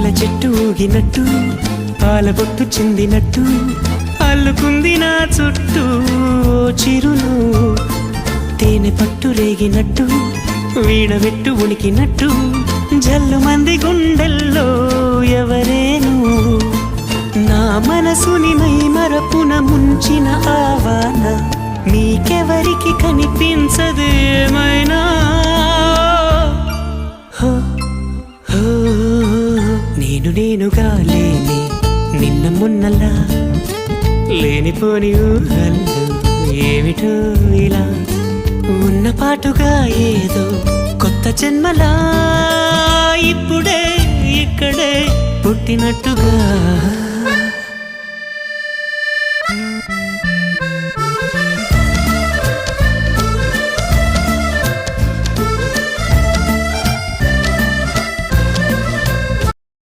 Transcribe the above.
పూల చెట్టు ఊగినట్టు పాల బొట్టు చిందినట్టు అల్లుకుంది నా చుట్టూ చిరును తేనె పట్టు రేగినట్టు వీడబెట్టు ఉనికినట్టు జల్లు మంది గుండెల్లో ఎవరేను నా మనసుని మై మరపున ముంచిన ఆవాన నీకెవరికి కనిపించదు ఏమైనా నేనుగా లేని నిన్న మొన్నలా లేనిపోని ఊహల్లో ఏమిటో ఇలా ఉన్న పాటుగా ఏదో కొత్త జన్మలా ఇప్పుడే ఇక్కడే పుట్టినట్టుగా